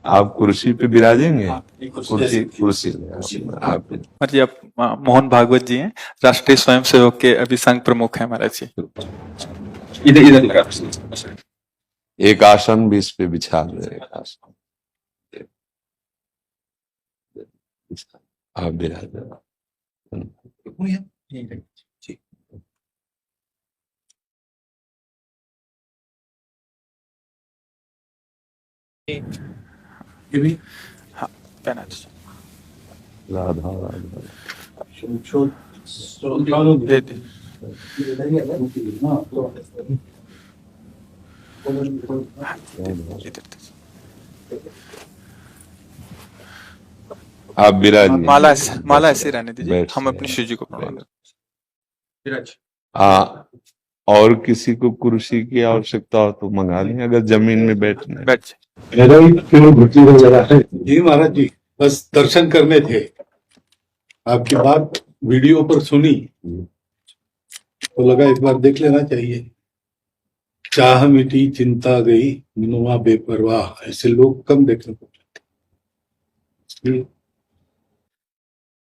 आप कुर्सी पे विराजेंगे? कुर्सी कुर्सी आप जी, आप मोहन भागवत जी हैं, राष्ट्रीय स्वयंसेवक के अभी संघ प्रमुख हैं महाराज जी। इधर इधर लगा। एक आसन भी इस पे बिछा दो, एक आसन आप विराज। ये भी हाँ, पहना दीजिए। राधा राधा दे दे। इधर दीजिए। आप विराज। माला ऐसे रहने दीजिए, बैठ हम से अपनी शिव जी को प्रणाम विराज। और किसी को कुर्सी की आवश्यकता हो तो मंगा लें, अगर जमीन में बैठना है। बैठ जाए। जी महाराज जी, बस दर्शन करने थे। आपकी बात वीडियो पर सुनी तो लगा एक बार देख लेना चाहिए। चाह मिटी चिंता गई मिनुआ बेपरवाह, ऐसे लोग कम देखने को मिलते।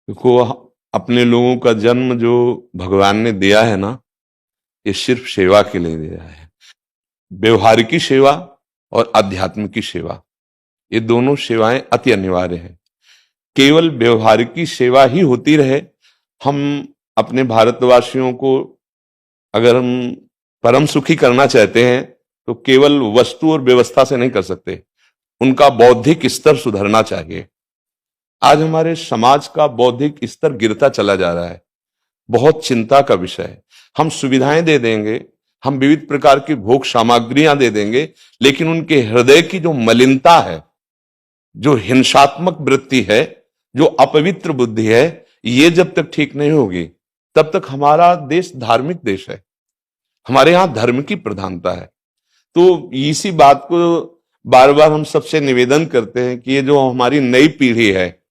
देखो, अपने लोगों का जन्म जो भगवान ने दिया है ना, ये सिर्फ सेवा के लिए दिया है। व्यवहारिकी सेवा और आध्यात्म की सेवा, ये दोनों सेवाएं अति अनिवार्य है। केवल व्यवहारिकी सेवा ही होती रहे, हम अपने भारतवासियों को अगर हम परम सुखी करना चाहते हैं तो केवल वस्तु और व्यवस्था से नहीं कर सकते, उनका बौद्धिक स्तर सुधरना चाहिए। आज हमारे समाज का बौद्धिक स्तर गिरता चला जा रहा है, बहुत चिंता का विषय है। हम सुविधाएं दे देंगे, हम विविध प्रकार की भोग सामग्रियां दे देंगे, लेकिन उनके हृदय की जो मलिनता है, जो हिंसात्मक वृत्ति है, जो अपवित्र बुद्धि है, ये जब तक ठीक नहीं होगी तब तक हमारा देश धार्मिक देश है, हमारे यहां धर्म की प्रधानता है। तो इसी बात को बार बार हम सबसे निवेदन करते हैं कि ये जो हमारी नई पीढ़ी है,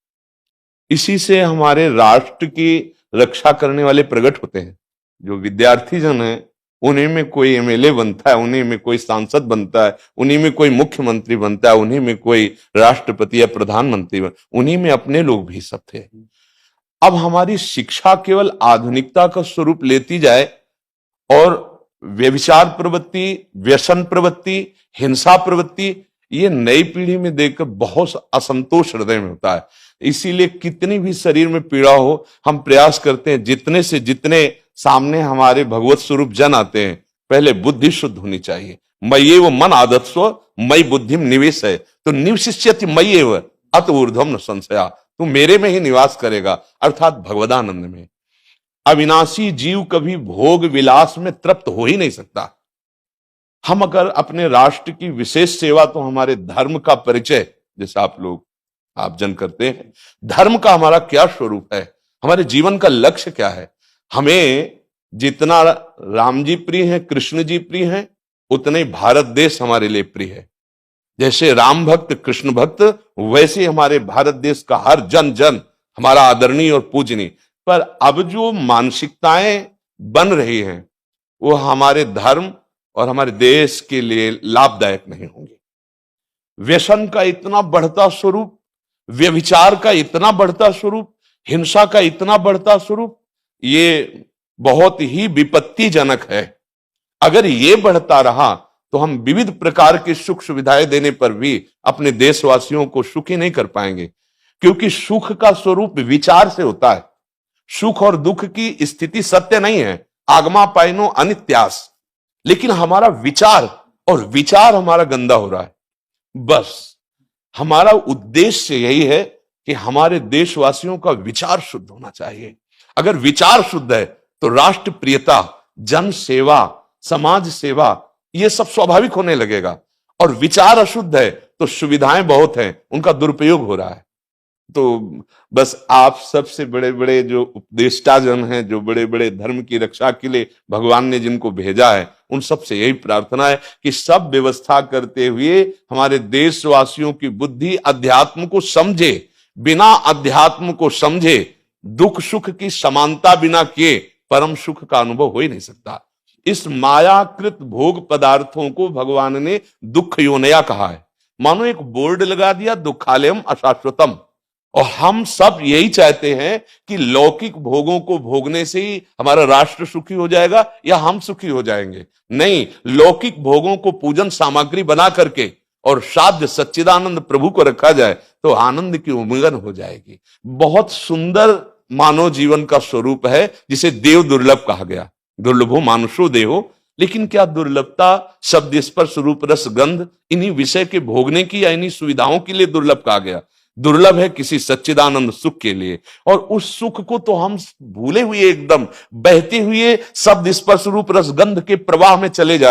इसी से हमारे राष्ट्र की रक्षा करने वाले प्रकट होते हैं। जो विद्यार्थी जन है, उन्हीं में कोई एमएलए बनता है, उन्हीं में कोई सांसद बनता है, उन्हीं में कोई मुख्यमंत्री बनता है, उन्हीं में कोई राष्ट्रपति या प्रधानमंत्री उन्हीं में अपने लोग भी सब थे। अब हमारी शिक्षा केवल आधुनिकता का स्वरूप लेती जाए और व्यभिचार प्रवृत्ति, व्यसन प्रवृत्ति, हिंसा प्रवृत्ति, ये नई पीढ़ी में देखकर बहुत असंतोष हृदय में होता है। इसीलिए कितनी भी शरीर में पीड़ा हो, हम प्रयास करते हैं जितने से जितने सामने हमारे भगवत स्वरूप जन आते हैं, पहले बुद्धि शुद्ध होनी चाहिए। मय्ये वो मन आदत्स्व मई बुद्धिम निवेश है, तो निवशिष्यति मय्ये वो अत ऊर्ध्वम न संशया, तू मेरे में ही निवास करेगा, अर्थात भगवदानंद में। अविनाशी जीव कभी भोग विलास में तृप्त हो ही नहीं सकता। हम अगर अपने राष्ट्र की विशेष सेवा, तो हमारे धर्म का परिचय, जैसे आप जन करते हैं, धर्म का हमारा क्या स्वरूप है, हमारे जीवन का लक्ष्य क्या है। हमें जितना राम जी प्रिय हैं, कृष्ण जी प्रिय हैं, उतने भारत देश हमारे लिए प्रिय है। जैसे राम भक्त, कृष्ण भक्त, वैसे हमारे भारत देश का हर जन जन हमारा आदरणीय और पूजनीय। पर अब जो मानसिकताएं बन रही हैं, वो हमारे धर्म और हमारे देश के लिए लाभदायक नहीं होंगी। व्यसन का इतना बढ़ता स्वरूप, व्यभिचार का इतना बढ़ता स्वरूप, हिंसा का इतना बढ़ता स्वरूप, ये बहुत ही विपत्तिजनक है। अगर ये बढ़ता रहा तो हम विविध प्रकार की सुख सुविधाएं देने पर भी अपने देशवासियों को सुखी नहीं कर पाएंगे, क्योंकि सुख का स्वरूप विचार से होता है। सुख और दुख की स्थिति सत्य नहीं है, आगमा पाइनो अनित्यास, लेकिन हमारा विचार, और विचार हमारा गंदा हो रहा है। बस हमारा उद्देश्य यही है कि हमारे देशवासियों का विचार शुद्ध होना चाहिए। अगर विचार शुद्ध है तो राष्ट्र प्रियता, जन सेवा, समाज सेवा, ये सब स्वाभाविक होने लगेगा। और विचार अशुद्ध है तो सुविधाएं बहुत हैं, उनका दुरुपयोग हो रहा है। तो बस आप सबसे बड़े बड़े जो उपदेष्टा जन हैं, जो बड़े बड़े धर्म की रक्षा के लिए भगवान ने जिनको भेजा है, उन सबसे यही प्रार्थना है कि सब व्यवस्था करते हुए हमारे देशवासियों की बुद्धि अध्यात्म को समझे। बिना अध्यात्म को समझे दुख सुख की समानता बिना किए परम सुख का अनुभव हो ही नहीं सकता। इस मायाकृत भोग पदार्थों को भगवान ने दुख योनया कहा है। मानो एक बोर्ड लगा दिया, दुखालयम अशाश्वतम। और हम सब यही चाहते हैं कि लौकिक भोगों को भोगने से ही हमारा राष्ट्र सुखी हो जाएगा या हम सुखी हो जाएंगे। नहीं, लौकिक भोगों को पूजन सामग्री बना करके और साध्य सच्चिदानंद प्रभु को रखा जाए तो आनंद की उमंगन हो जाएगी। बहुत सुंदर मानव जीवन का स्वरूप है, जिसे देव दुर्लभ कहा गया। दुर्लभो मानुषो देहो, लेकिन क्या दुर्लभता शब्द स्पर्श रूप रस गंध इन्हीं विषय के भोगने की या इन्हीं सुविधाओं के लिए दुर्लभ कहा गया? दुर्लभ है किसी सच्चिदानंद सुख के लिए। और उस सुख को तो हम भूले हुए एकदम बहते हुए शब्द स्पर्श रूप रस गंध के प्रवाह में चले जा